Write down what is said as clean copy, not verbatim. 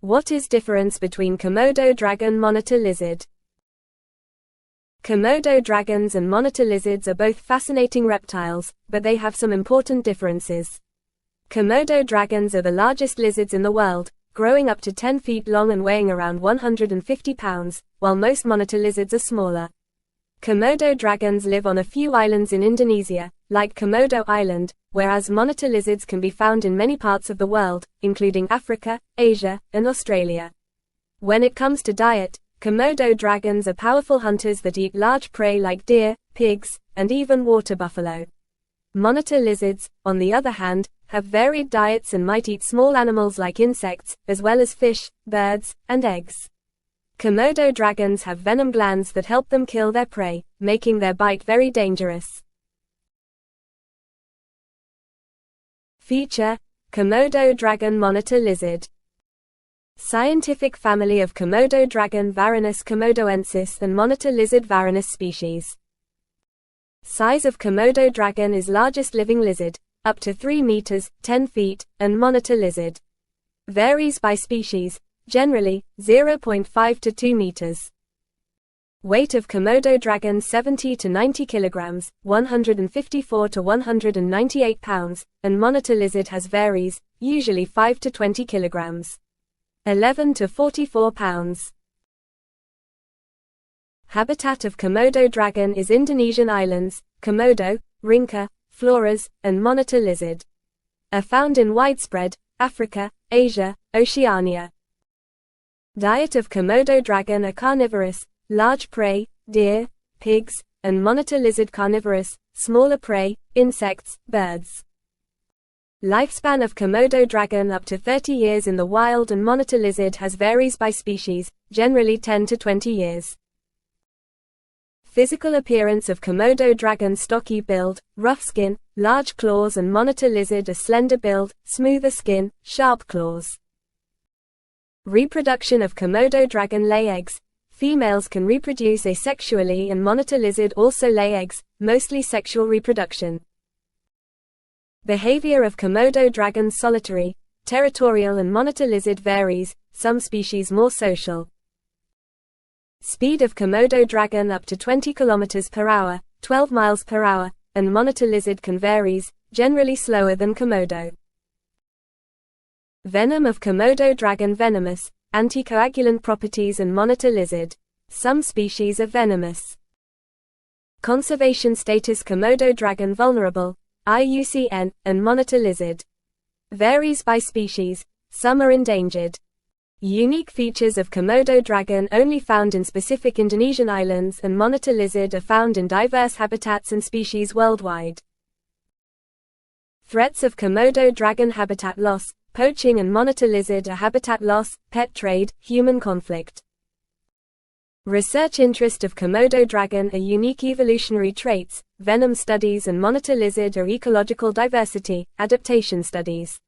What is difference between Komodo dragon-monitor lizard? Komodo dragons and monitor lizards are both fascinating reptiles, but they have some important differences. Komodo dragons are the largest lizards in the world, growing up to 10 feet long and weighing around 150 pounds, while most monitor lizards are smaller. Komodo dragons live on a few islands in Indonesia, like Komodo Island, whereas monitor lizards can be found in many parts of the world, including Africa, Asia, and Australia. When it comes to diet, Komodo dragons are powerful hunters that eat large prey like deer, pigs, and even water buffalo. Monitor lizards, on the other hand, have varied diets and might eat small animals like insects, as well as fish, birds, and eggs. Komodo dragons have venom glands that help them kill their prey, making their bite very dangerous. Feature: Komodo dragon-monitor lizard. Scientific family of Komodo dragon Varanus komodoensis and monitor lizard Varanus species. Size of Komodo dragon is largest living lizard, up to 3 meters, 10 feet, and monitor lizard. Varies by species, generally, 0.5 to 2 meters. Weight of Komodo dragon 70 to 90 kilograms, 154 to 198 pounds, and monitor lizard has varies, usually 5 to 20 kilograms. 11 to 44 pounds. Habitat of Komodo dragon is Indonesian islands, Komodo, Rinca, Flores, and monitor lizard. Are found in widespread Africa, Asia, Oceania. Diet of Komodo dragon are carnivorous, large prey, deer, pigs, and monitor lizard carnivorous, smaller prey, insects, birds. Lifespan of Komodo dragon up to 30 years in the wild, and monitor lizard has varies by species, generally 10 to 20 years. Physical appearance of Komodo dragon: stocky build, rough skin, large claws, and monitor lizard a slender build, smoother skin, sharp claws. Reproduction of Komodo dragon: lay eggs. Females can reproduce asexually, and monitor lizard also lay eggs, mostly sexual reproduction. Behavior of Komodo dragon: solitary, territorial, and monitor lizard varies, some species more social. Speed of Komodo dragon up to 20 km per hour, 12 miles per hour, and monitor lizard can varies, generally slower than Komodo. Venom of Komodo dragon: venomous, anticoagulant properties, and monitor lizard. Some species are venomous. Conservation status: Komodo dragon vulnerable, IUCN, and monitor lizard. Varies by species, some are endangered. Unique features of Komodo dragon only found in specific Indonesian islands, and monitor lizard are found in diverse habitats and species worldwide. Threats of Komodo dragon: habitat loss, poaching, and monitor lizard are habitat loss, pet trade, human conflict. Research interest of Komodo dragon are unique evolutionary traits, venom studies, and monitor lizard are ecological diversity, adaptation studies.